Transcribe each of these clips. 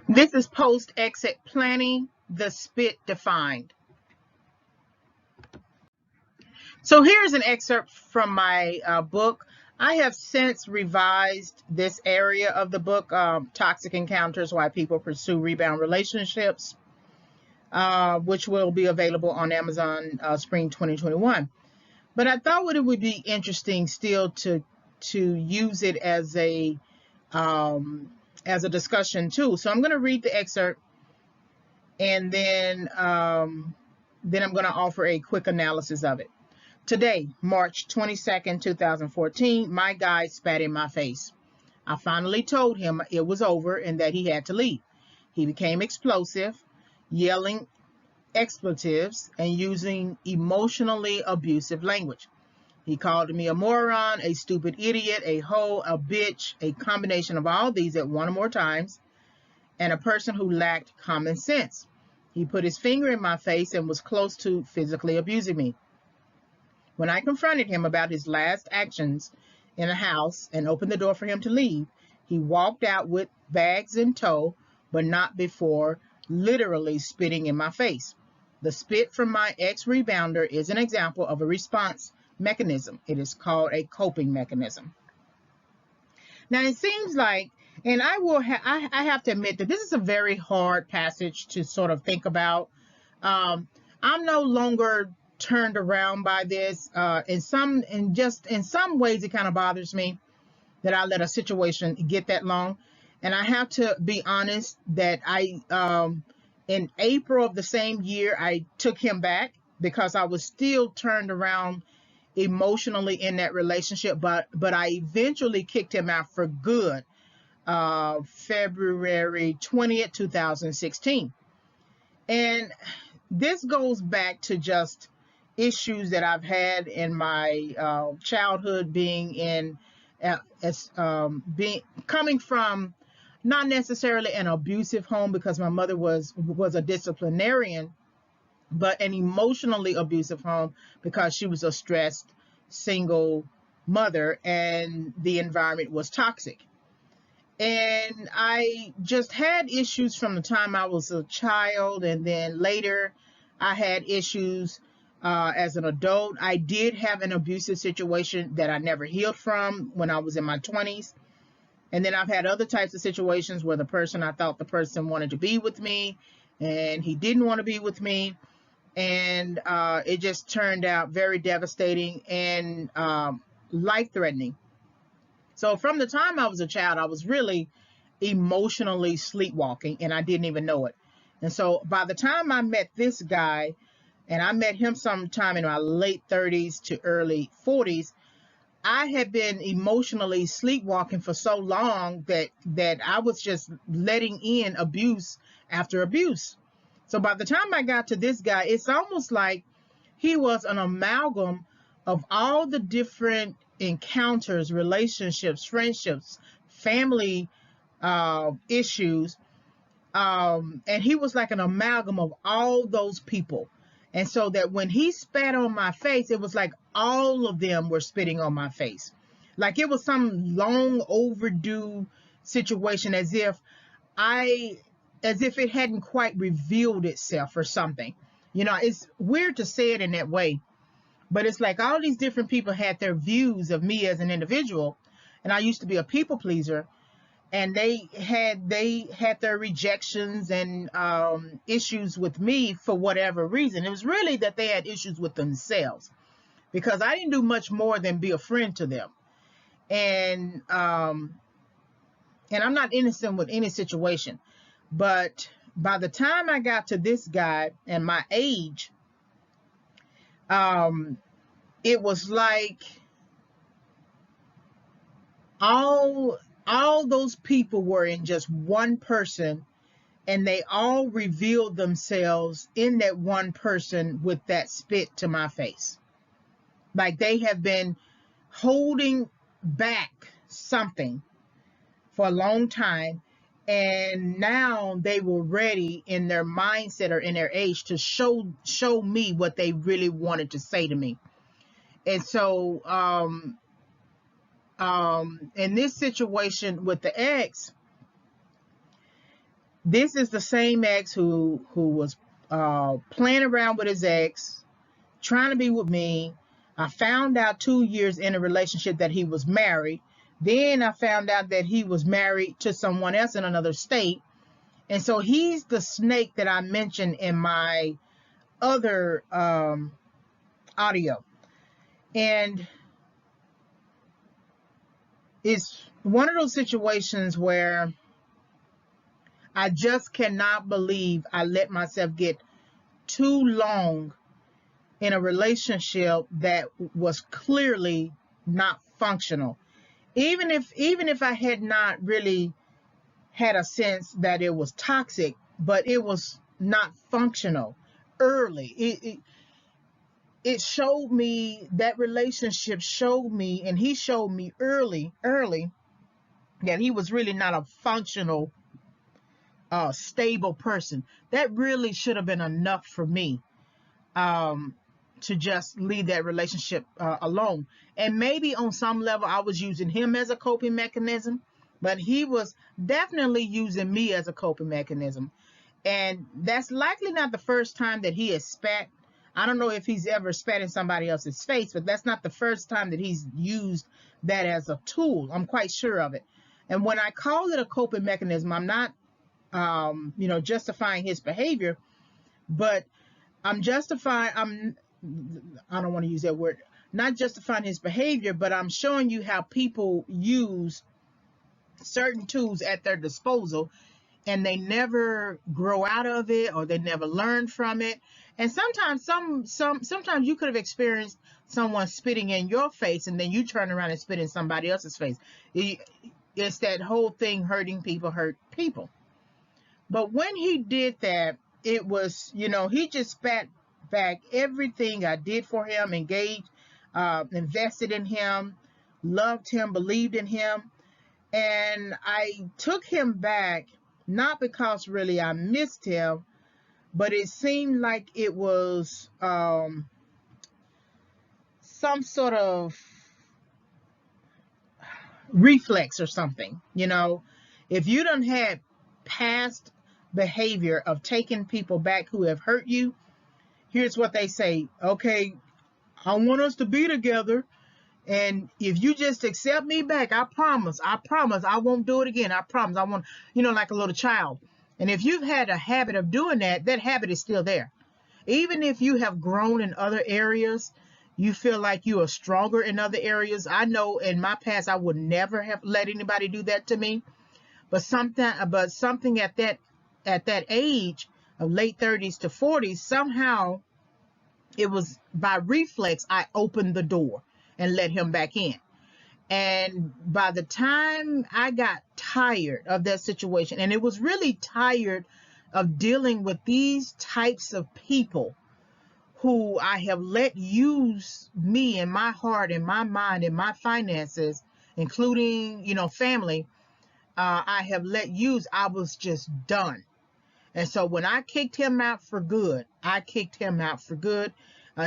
This is post-exit planning, the spit defined. So here's an excerpt from my book. I have since revised this area of the book, Toxic Encounters, Why People Pursue Rebound Relationships, which will be available on Amazon spring 2021. But I thought it would be interesting still to use it as a discussion too. So I'm going to read the excerpt, and then I'm going to offer a quick analysis of it. Today, March 22nd, 2014, my guy spat in my face. I finally told him it was over and that he had to leave. He became explosive, yelling expletives and using emotionally abusive language. He called me a moron, a stupid idiot, a hoe, a bitch, a combination of all these at one or more times, and a person who lacked common sense. He put his finger in my face and was close to physically abusing me. When I confronted him about his last actions in the house and opened the door for him to leave, he walked out with bags in tow, but not before literally spitting in my face. The spit from my ex-rebounder is an example of a response mechanism. It is called a coping mechanism. Now it seems like, and I have to admit that this is a very hard passage to sort of think about. I'm no longer turned around by this. In some ways, it kind of bothers me that I let a situation get that long. And I have to be honest that in April of the same year, I took him back because I was still turned around emotionally in that relationship. But I eventually kicked him out for good, February 20th, 2016. And this goes back to just issues that I've had in my childhood, coming from not necessarily an abusive home, because my mother was a disciplinarian, but an emotionally abusive home because she was a stressed single mother and the environment was toxic. And I just had issues from the time I was a child, and then later I had issues as an adult. I did have an abusive situation that I never healed from when I was in my 20s. And then I've had other types of situations where I thought the person wanted to be with me and he didn't want to be with me. And it just turned out very devastating and life-threatening. So from the time I was a child, I was really emotionally sleepwalking, and I didn't even know it. And so by the time I met this guy, and I met him sometime in my late 30s to early 40s, I had been emotionally sleepwalking for so long that I was just letting in abuse after abuse. So by the time I got to this guy, it's almost like he was an amalgam of all the different encounters, relationships, friendships, family issues. And he was like an amalgam of all those people. And so that when he spat on my face, it was like all of them were spitting on my face. Like it was some long overdue situation, as if it hadn't quite revealed itself or something. It's weird to say it in that way, but it's like all these different people had their views of me as an individual. And I used to be a people pleaser, and they had their rejections and issues with me for whatever reason. It was really that they had issues with themselves, because I didn't do much more than be a friend to them. And I'm not innocent with any situation. But by the time I got to this guy and my age, it was like all those people were in just one person, and they all revealed themselves in that one person with that spit to my face. Like they have been holding back something for a long time, and now they were ready in their mindset or in their age to show me what they really wanted to say to me. And so in this situation with the ex, This is the same ex who was playing around with his ex, trying to be with me. I found out 2 years in a relationship that he was married. Then I found out that he was married to someone else in another state. And so he's the snake that I mentioned in my other audio. And it's one of those situations where I just cannot believe I let myself get too long in a relationship that was clearly not functional. Even if I had not really had a sense that it was toxic, but it was not functional early. It showed me, that relationship showed me, and he showed me early that he was really not a functional, stable person. That really should have been enough for me to just leave that relationship alone. And maybe on some level I was using him as a coping mechanism, but he was definitely using me as a coping mechanism. And that's likely not the first time that he has spat. I don't know if he's ever spat in somebody else's face, but that's not the first time that he's used that as a tool. I'm quite sure of it. And when I call it a coping mechanism, I'm not justifying his behavior, but I don't want to use that word, not justifying his behavior, but I'm showing you how people use certain tools at their disposal and they never grow out of it, or they never learn from it. And sometimes sometimes you could have experienced someone spitting in your face and then you turn around and spit in somebody else's face. It's that whole thing, hurting people hurt people. But when he did that, it was, he just spat back everything I did for him, engaged, invested in him, loved him, believed in him. And I took him back, not because really I missed him, but it seemed like it was some sort of reflex or something. If you done had past behavior of taking people back who have hurt you, here's what they say: okay, I want us to be together, and if you just accept me back, I promise I won't do it again. I promise I won't. Like a little child. And if you've had a habit of doing that, that habit is still there. Even if you have grown in other areas, you feel like you are stronger in other areas. I know in my past I would never have let anybody do that to me, but something at that age of late 30s to 40s, somehow it was by reflex I opened the door and let him back in. And by the time I got tired of that situation, and it was really tired of dealing with these types of people who I have let use me and my heart and my mind and my finances, including, family, I have let use, I was just done. And so when I kicked him out for good,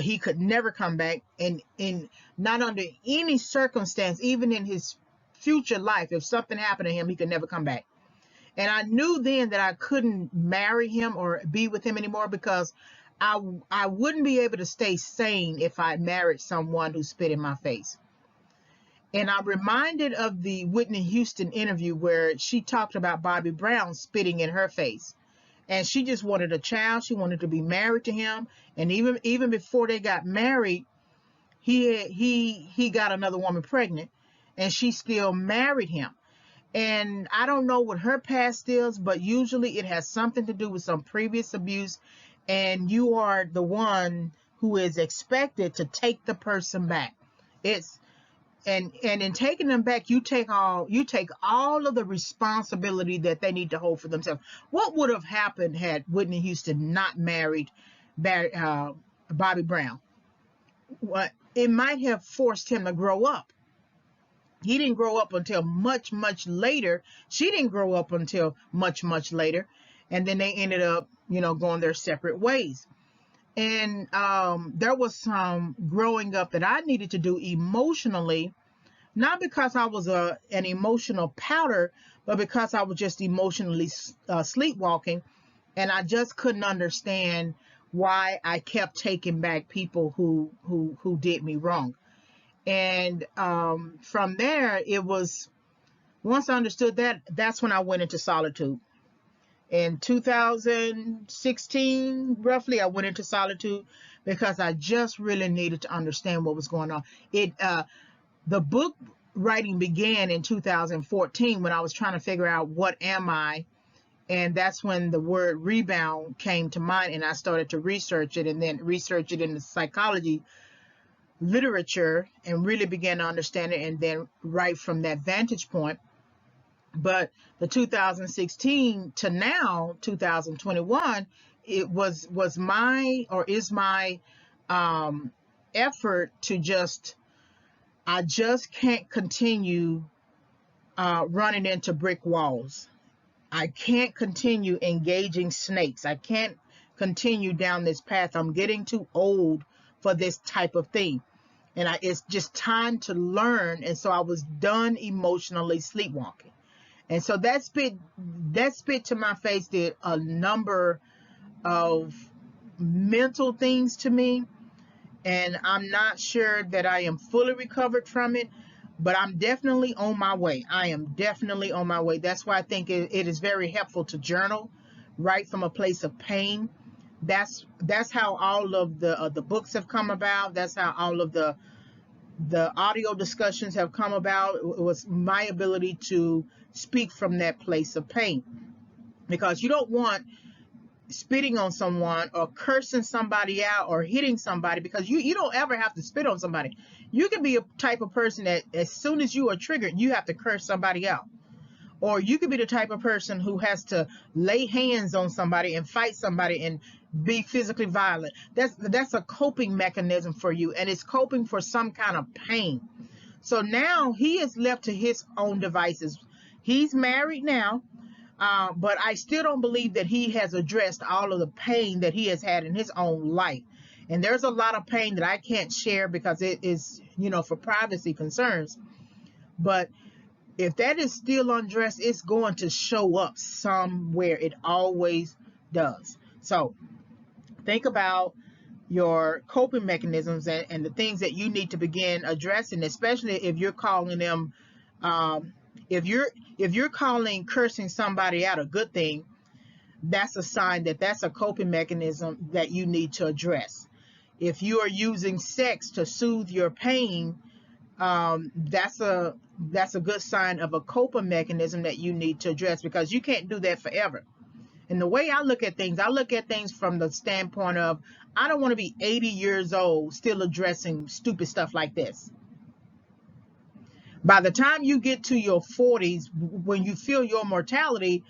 he could never come back, and in not under any circumstance, even in his future life, if something happened to him, he could never come back. And I knew then that I couldn't marry him or be with him anymore, because I wouldn't be able to stay sane if I married someone who spit in my face. And I'm reminded of the Whitney Houston interview where she talked about Bobby Brown spitting in her face. And she just wanted a child. She wanted to be married to him. And even before they got married, he got another woman pregnant, and she still married him. And I don't know what her past is, but usually it has something to do with some previous abuse. And you are the one who is expected to take the person back. And in taking them back, you take all of the responsibility that they need to hold for themselves. What would have happened had Whitney Houston not married Bobby Brown? What it might have forced him to grow up. He didn't grow up until much, much later. She didn't grow up until much, much later. And then they ended up, going their separate ways. And there was some growing up that I needed to do emotionally, not because I was an emotional powder, but because I was just emotionally sleepwalking, and I just couldn't understand why I kept taking back people who did me wrong. And from there, it was, once I understood that, that's when I went into solitude. In 2016, roughly, I went into solitude because I just really needed to understand what was going on. The book writing began in 2014 when I was trying to figure out what am I, and that's when the word rebound came to mind, and I started to research it, and then research it in the psychology literature, and really began to understand it, and then write from that vantage point. But the 2016 to now 2021, it was my, or is my, effort to I just can't continue running into brick walls. I can't continue engaging snakes. I can't continue down this path. I'm getting too old for this type of thing. And it's just time to learn. And so I was done emotionally sleepwalking. And so that spit to my face did a number of mental things to me. And I'm not sure that I am fully recovered from it, but I'm definitely on my way. I am definitely on my way. That's why I think it is very helpful to journal, write from a place of pain. That's how all of the books have come about. That's how all of the audio discussions have come about. It was my ability to speak from that place of pain, because you don't want spitting on someone or cursing somebody out or hitting somebody, because you don't ever have to spit on somebody. You can be a type of person that as soon as you are triggered, you have to curse somebody out. Or you could be the type of person who has to lay hands on somebody and fight somebody and be physically violent. That's a coping mechanism for you, and it's coping for some kind of pain. So now he is left to his own devices. He's married now, but I still don't believe that he has addressed all of the pain that he has had in his own life. And there's a lot of pain that I can't share because it is, for privacy concerns. But if that is still undressed, it's going to show up somewhere. It always does. So think about your coping mechanisms and the things that you need to begin addressing, especially if you're calling them, if you're calling cursing somebody out a good thing, that's a sign that that's a coping mechanism that you need to address. If you are using sex to soothe your pain, that's a good sign of a coping mechanism that you need to address, because you can't do that forever. And the way I look at things from the standpoint of, I don't want to be 80 years old still addressing stupid stuff like this. By the time you get to your 40s, when you feel your mortality,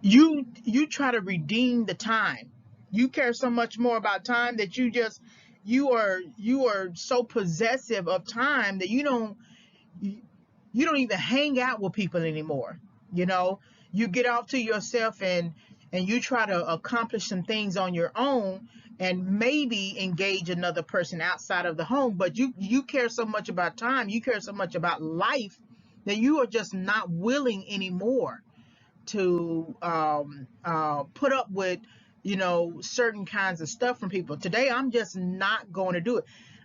you try to redeem the time. You care so much more about time that you are so possessive of time that you don't even hang out with people anymore. You get off to yourself and you try to accomplish some things on your own and maybe engage another person outside of the home. But you care so much about time, you care so much about life, that you are just not willing anymore to put up with certain kinds of stuff from people. Today, I'm just not going to do it.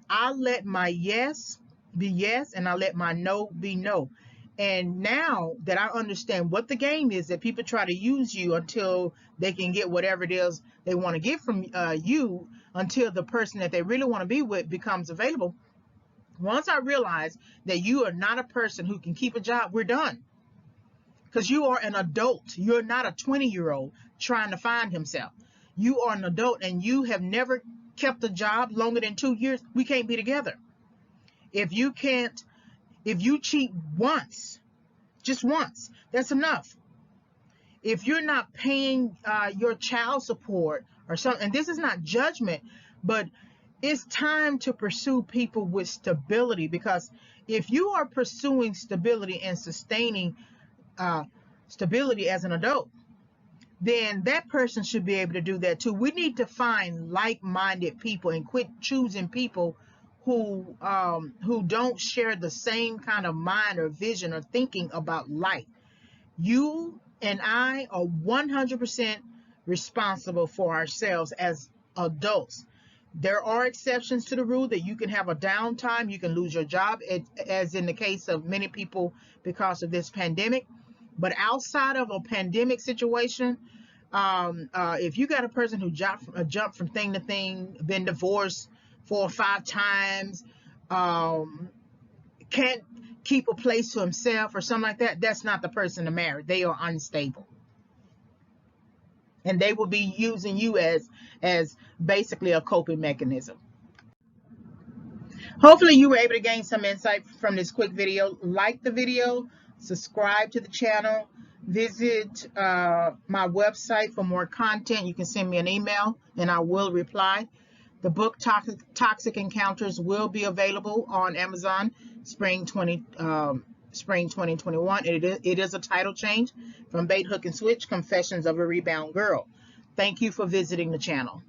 I let my yes be yes, and I let my no be no. And now that I understand what the game is, that people try to use you until they can get whatever it is they want to get from you, until the person that they really want to be with becomes available. Once I realize that you are not a person who can keep a job, we're done. Because you are an adult. You're not a 20-year-old trying to find himself. You are an adult, and you have never kept a job longer than 2 years. We can't be together. If you cheat once, just once, that's enough. If you're not paying your child support or something, and this is not judgment, but it's time to pursue people with stability, because if you are pursuing stability and sustaining stability as an adult, then that person should be able to do that too. We need to find like-minded people and quit choosing people who don't share the same kind of mind or vision or thinking about life. You and I are 100% responsible for ourselves as adults. There are exceptions to the rule that you can have a downtime, you can lose your job, as in the case of many people because of this pandemic. But outside of a pandemic situation, if you got a person who jumped from thing to thing, been divorced 4 or 5 times, can't keep a place to himself or something like that, that's not the person to marry. They are unstable. And they will be using you as basically a coping mechanism. Hopefully you were able to gain some insight from this quick video. Like the video, subscribe to the channel, visit my website for more content. You can send me an email and I will reply. The book Toxic Encounters will be available on Amazon spring 2021. It is a title change from Bait, Hook, and Switch, Confessions of a Rebound Girl. Thank you for visiting the channel.